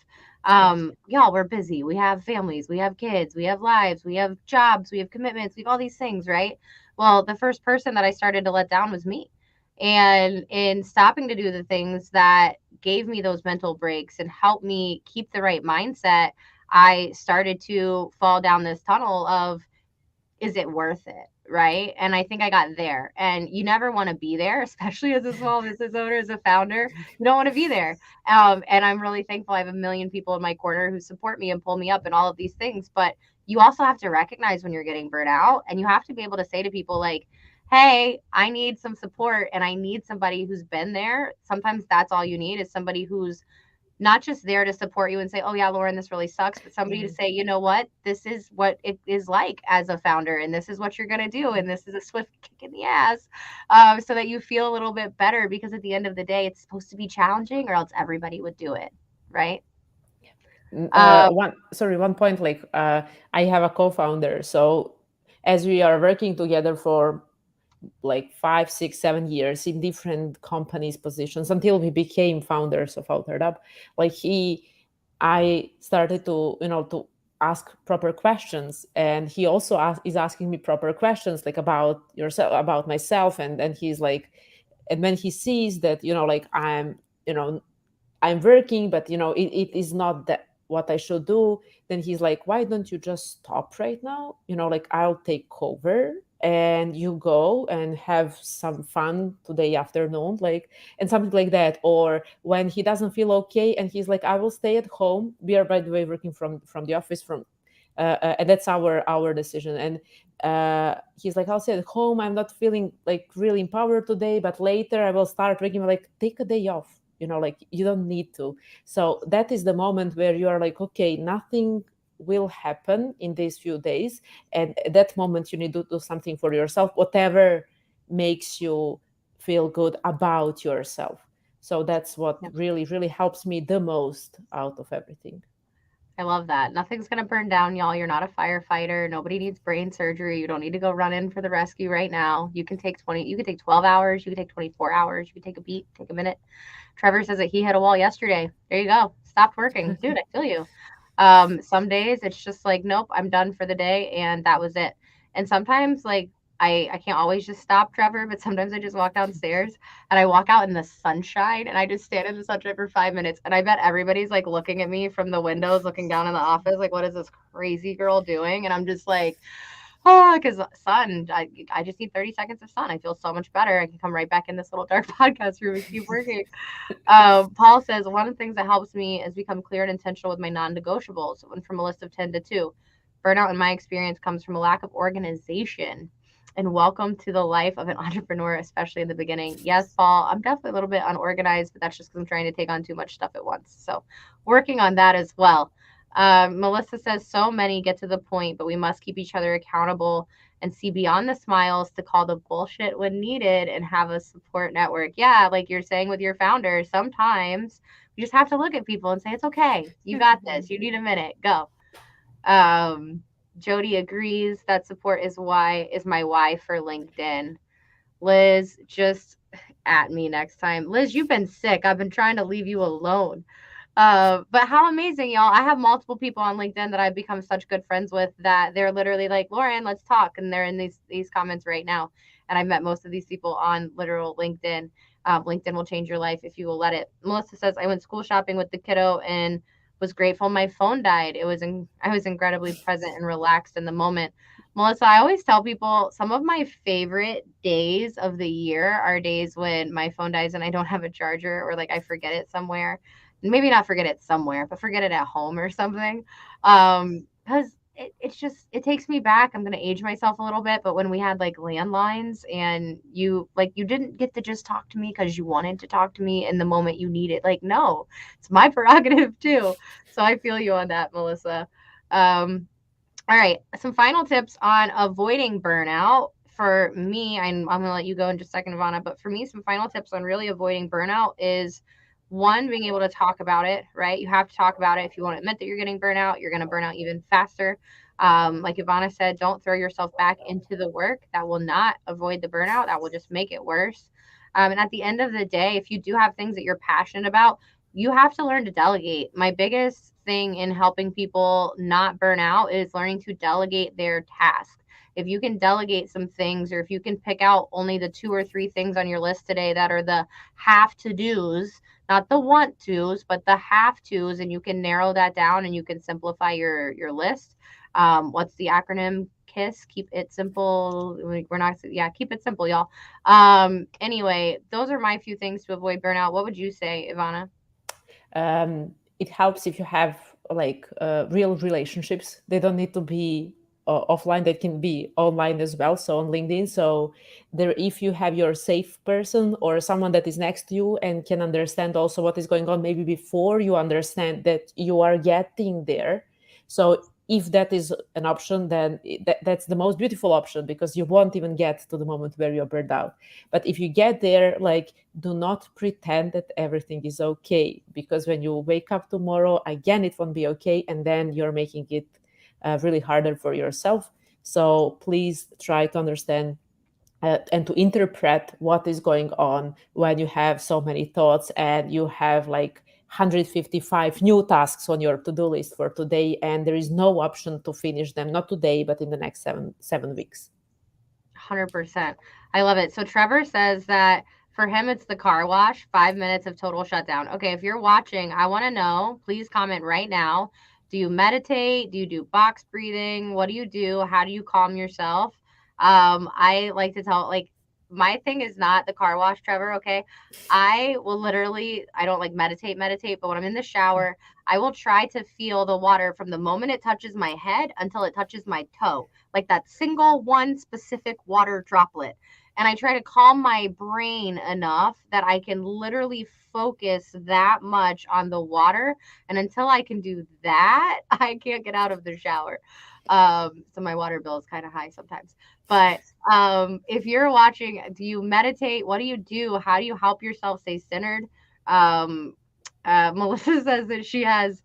Yes. Y'all, we're busy. We have families, we have kids, we have lives, we have jobs, we have commitments, we have all these things, right? Well, the first person that I started to let down was me. And in stopping to do the things that gave me those mental breaks and helped me keep the right mindset, I started to fall down this tunnel of, is it worth it? Right. And I think I got there. And you never want to be there, especially as a small business owner, as a founder. You don't want to be there. And I'm really thankful I have a million people in my corner who support me and pull me up and all of these things. But you also have to recognize when you're getting burnt out, and you have to be able to say to people, like, hey, I need some support and I need somebody who's been there. Sometimes that's all you need, is somebody who's not just there to support you and say, "Oh yeah, Lauren, this really sucks," but somebody to Yeah. say, "You know what? This is what it is like as a founder, and this is what you're gonna do, and this is a swift kick in the ass," so that you feel a little bit better. Because at the end of the day, it's supposed to be challenging, or else everybody would do it, right? Um, One, sorry, one point, like I have a co-founder, so as we are working together for like 5, 6, 7 years in different companies positions until we became founders of AuthoredUp, like I started to, to ask proper questions, and he also is asking me proper questions, like about yourself, about myself, and he's like, and when he sees that, like you know I'm working, but it is not that what I should do. Then he's like, why don't you just stop right now? Like, I'll take over and you go and have some fun today afternoon, like, and something like that. Or when he doesn't feel okay and he's like, I will stay at home. We are, by the way, working from the office, and that's our decision. And he's like, I'll stay at home. I'm not feeling like really empowered today, but later I will start working. Like, take a day off, like, you don't need to. So that is the moment where you are like, okay, nothing will happen in these few days, and at that moment you need to do something for yourself, whatever makes you feel good about yourself. So that's what really helps me the most out of everything. I love that. Nothing's going to burn down, y'all. You're not a firefighter. Nobody needs brain surgery. You don't need to go run in for the rescue right now. You can take 12 hours. You can take 24 hours. You can take a beat, take a minute. Trevor says that he hit a wall yesterday. There you go. Stopped working. Dude, I feel you. Some days it's just like, nope, I'm done for the day, and that was it. And sometimes, like, I can't always just stop, Trevor, but sometimes I just walk downstairs and I walk out in the sunshine and I just stand in the sunshine for 5 minutes. And I bet everybody's like looking at me from the windows, looking down in the office, like, what is this crazy girl doing? And I'm just like, oh, because sun, I just need 30 seconds of sun. I feel so much better. I can come right back in this little dark podcast room and keep working. Paul says, one of the things that helps me is become clear and intentional with my non-negotiables. It went from a list of 10 to 2. Burnout, in my experience, comes from a lack of organization. And welcome to the life of an entrepreneur, especially in the beginning. Yes, Paul, I'm definitely a little bit unorganized, but that's just because I'm trying to take on too much stuff at once. So working on that as well. Melissa says, so many get to the point, but we must keep each other accountable and see beyond the smiles to call the bullshit when needed and have a support network. Yeah, like you're saying with your founder, sometimes you just have to look at people and say, it's okay. You got this. You need a minute. Go. Um, Jody agrees that support is my why for LinkedIn. Liz, just at me next time. Liz, you've been sick. I've been trying to leave you alone. But how amazing, y'all. I have multiple people on LinkedIn that I've become such good friends with that they're literally like, Lauren, let's talk. And they're in these comments right now. And I've met most of these people on literal LinkedIn. LinkedIn will change your life if you will let it. Melissa says, I went school shopping with the kiddo and was grateful my phone died. I was incredibly present and relaxed in the moment. Melissa, I always tell people some of my favorite days of the year are days when my phone dies and I don't have a charger, or like I forget it somewhere. Maybe not forget it somewhere, but forget it at home or something. Because it's just it takes me back. I'm gonna age myself a little bit, but when we had like landlines and you didn't get to just talk to me because you wanted to talk to me in the moment you need it. Like, no, it's my prerogative too. So I feel you on that, Melissa. Um, all right, some final tips on avoiding burnout. For me, I'm going to let you go in just a second, Ivana, but for me, some final tips on really avoiding burnout is one, being able to talk about it, right? You have to talk about it. If you want to admit that you're getting burnout, you're going to burn out even faster. Like Ivana said, don't throw yourself back into the work. That will not avoid the burnout, that will just make it worse. And at the end of the day, if you do have things that you're passionate about, you have to learn to delegate. My biggest thing in helping people not burn out is learning to delegate their tasks. If you can delegate some things, or if you can pick out only the two or three things on your list today that are the have to do's, not the want to's, but the have to's, and you can narrow that down and you can simplify your list. What's the acronym? KISS, keep it simple. We're not, yeah, keep it simple, y'all. Anyway, those are my few things to avoid burnout. What would you say, Ivana? It helps if you have like real relationships. They don't need to be offline, they can be online as well, so on LinkedIn. So there, if you have your safe person or someone that is next to you and can understand also what is going on, maybe before you understand that you are getting there. So if that is an option, then that's the most beautiful option, because you won't even get to the moment where you're burned out. But if you get there, like, do not pretend that everything is okay, because when you wake up tomorrow, again, it won't be okay. And then you're making it really harder for yourself. So please try to understand and to interpret what is going on when you have so many thoughts and you have like 155 new tasks on your to-do list for today, and there is no option to finish them, not today but in the next seven weeks. 100%. I love it. So Trevor says that for him, it's the car wash, 5 minutes of total shutdown. Okay, if you're watching, I want to know, please comment right now. Do you meditate? Do you do box breathing? What do you do? How do you calm yourself? I like to tell, like, my thing is not the car wash, Trevor. Okay. I will literally, I don't like meditate, but when I'm in the shower, I will try to feel the water from the moment it touches my head until it touches my toe, like that single one specific water droplet. And I try to calm my brain enough that I can literally focus that much on the water. And until I can do that, I can't get out of the shower. So my water bill is kind of high sometimes. But if you're watching, do you meditate? What do you do? How do you help yourself stay centered? Um, Melissa says that she has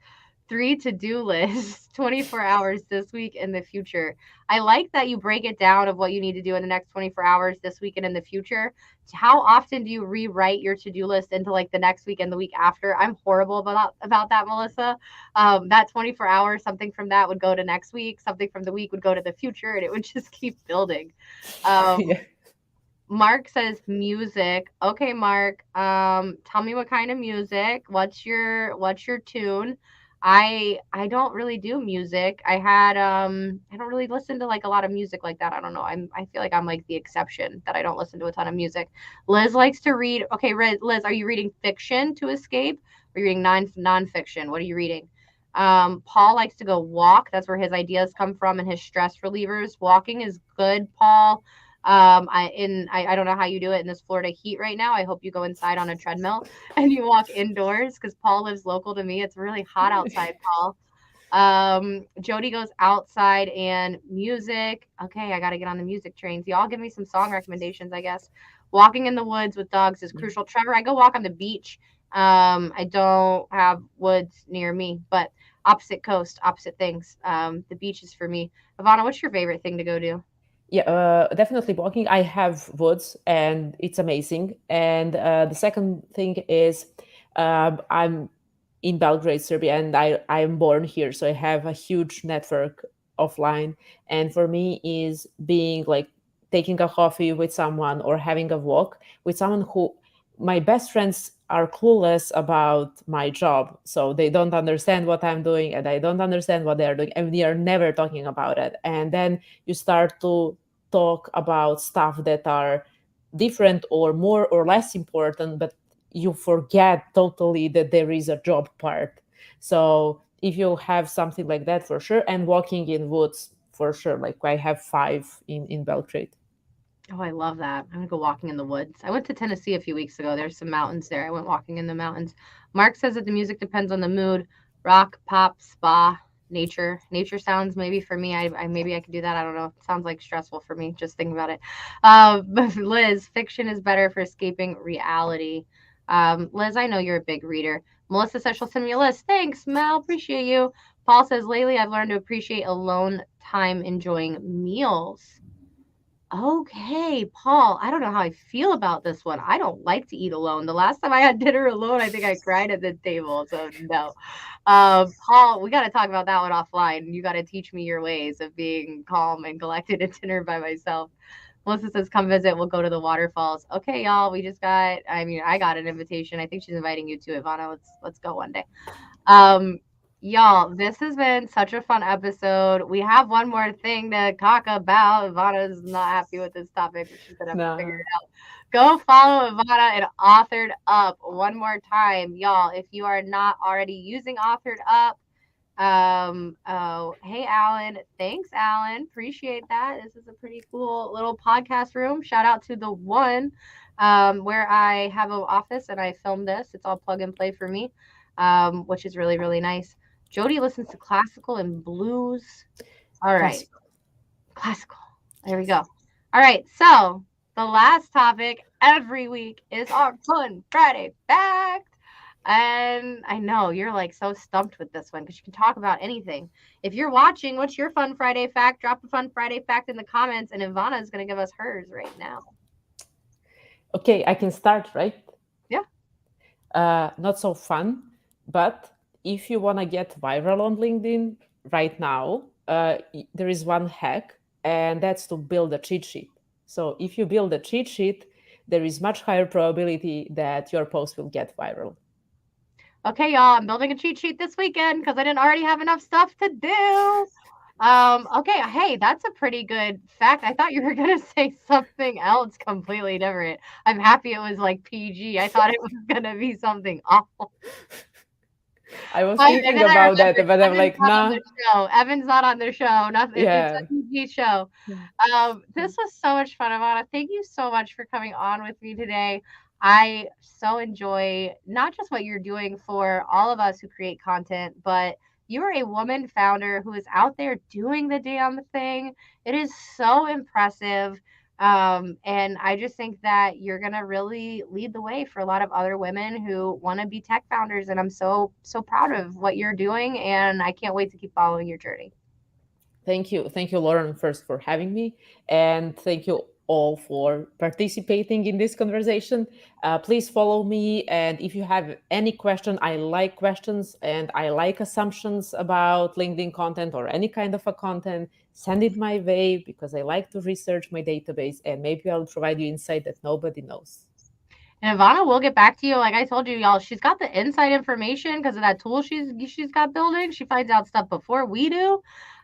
three to-do lists, 24 hours this week and the future. I like that you break it down of what you need to do in the next 24 hours this week and in the future. How often do you rewrite your to-do list into like the next week and the week after? I'm horrible about that, Melissa. That 24 hours, something from that would go to next week, something from the week would go to the future, and it would just keep building. Um, Yeah. Mark says music. Okay, Mark. Tell me what kind of music. What's your tune? I don't really do music. I don't really listen to like a lot of music like that. I don't know. I feel like I'm like the exception that I don't listen to a ton of music. Liz likes to read. Okay, Liz, are you reading fiction to escape? Or are you reading nonfiction? What are you reading? Paul likes to go walk. That's where his ideas come from and his stress relievers. Walking is good, Paul. I don't know how you do it in this Florida heat right now. I hope you go inside on a treadmill and you walk indoors because Paul lives local to me. It's really hot outside, Paul. Jody goes outside and music. Okay, I got to get on the music trains. Y'all give me some song recommendations, I guess. Walking in the woods with dogs is crucial. Trevor, I go walk on the beach. I don't have woods near me, but opposite coast, opposite things. The beach is for me. Ivana, what's your favorite thing to go do? Yeah, definitely walking. I have woods and it's amazing. And the second thing is, I'm in Belgrade, Serbia, and I am born here, so I have a huge network offline. And for me, is being like taking a coffee with someone or having a walk with someone who, my best friends are clueless about my job, so they don't understand what I'm doing and I don't understand what they're doing, and we are never talking about it. And then you start to talk about stuff that are different or more or less important, but you forget totally that there is a job part. So if you have something like that, for sure. And walking in woods, for sure. Like I have five in Belgrade. Oh, I love that. I'm gonna go walking in the woods. I went to Tennessee a few weeks ago. There's some mountains there. I went walking in the mountains. Mark says that the music depends on the mood. Rock, pop, spa, nature. Nature sounds maybe for me. I maybe I could do that. I don't know. It sounds like stressful for me. Just thinking about it. But Liz, fiction is better for escaping reality. Liz, I know you're a big reader. Melissa says she'll send me a list. Thanks, Mel. Appreciate you. Paul says lately I've learned to appreciate alone time enjoying meals. Okay, Paul, I don't know how I feel about this one. I don't like to eat alone. The last time I had dinner alone, I think I cried at the table. So no. Paul, we got to talk about that one offline. You got to teach me your ways of being calm and collected at dinner by myself. Melissa says, come visit. We'll go to the waterfalls. Okay, y'all. We just got, I mean, I got an invitation. I think she's inviting you to Ivana. Let's go one day. Um, y'all, this has been such a fun episode. We have one more thing to talk about. Ivana's not happy with this topic, but she's gonna have to figure No. it out. Go follow Ivana and Authored Up one more time, y'all. If you are not already using Authored Up, oh, hey, Alan. Thanks, Alan. Appreciate that. This is a pretty cool little podcast room. Shout out to the one where I have an office and I film this. It's all plug and play for me, which is really, really nice. Jody listens to classical and blues. All right. Classic. Classical. There we go. All right. So the last topic every week is our Fun Friday fact. And I know you're like so stumped with this one because you can talk about anything. If you're watching, what's your Fun Friday fact? Drop a Fun Friday fact in the comments, and Ivana is going to give us hers right now. Okay, I can start, right? Yeah. Not so fun, but if you want to get viral on LinkedIn right now, there is one hack, and that's to build a cheat sheet. So if you build a cheat sheet, there is much higher probability that your post will get viral. Okay, y'all, I'm building a cheat sheet this weekend because I didn't already have enough stuff to do. Okay, hey, that's a pretty good fact. I thought you were gonna say something else completely different. I'm happy it was like PG. I thought it was gonna be something awful. I was And thinking then I about that, remembered but I'm Evan's like, not on the nah. show. Evan's not on the show. Nothing. It's Yeah. a PG show. This was so much fun, Ivana. Thank you so much for coming on with me today. I so enjoy not just what you're doing for all of us who create content, but you are a woman founder who is out there doing the damn thing. It is so impressive. And I just think that you're going to really lead the way for a lot of other women who want to be tech founders. And I'm so proud of what you're doing. And I can't wait to keep following your journey. Thank you, Lauren, first for having me, and thank you all for participating in this conversation. Please follow me, and if you have any question, I like questions and I like assumptions about LinkedIn content or any kind of a content. Send it my way because I like to research my database, and maybe I'll provide you insight that nobody knows. And Ivana will get back to you. Like I told you, y'all, she's got the inside information because of that tool she's got building. She finds out stuff before we do.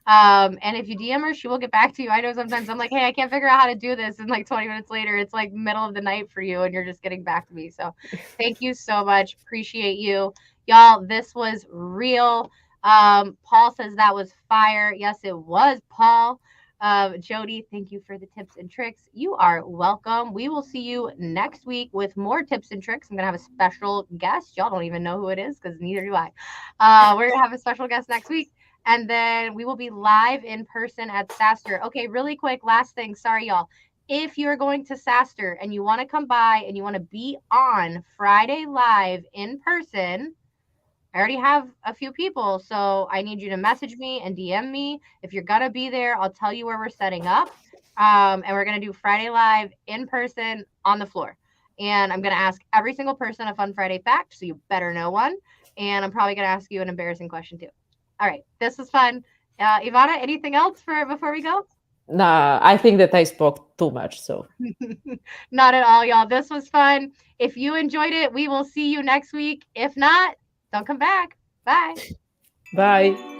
And if you DM her, she will get back to you. I know sometimes I'm like, hey, I can't figure out how to do this. And like 20 minutes later, it's like middle of the night for you and you're just getting back to me. So thank you so much. Appreciate you. Y'all, this was real. Paul says that was fire. Yes, it was, Paul. Jody, thank you for the tips and tricks. You are welcome. We will see you next week with more tips and tricks. I'm going to have a special guest. Y'all don't even know who it is because neither do I. We're going to have a special guest next week. And then we will be live in person at SaaStr. Okay, really quick, last thing. Sorry, y'all. If you're going to SaaStr and you want to come by and you want to be on Friday live in person, I already have a few people, so I need you to message me and DM me. If you're gonna be there, I'll tell you where we're setting up. And we're gonna do Friday Live in person on the floor. And I'm gonna ask every single person a Fun Friday fact, so you better know one. And I'm probably gonna ask you an embarrassing question too. All right, this was fun. Ivana, anything else for before we go? Nah, I think that I spoke too much. So Not at all, y'all. This was fun. If you enjoyed it, we will see you next week. If not, don't come back. Bye. bye.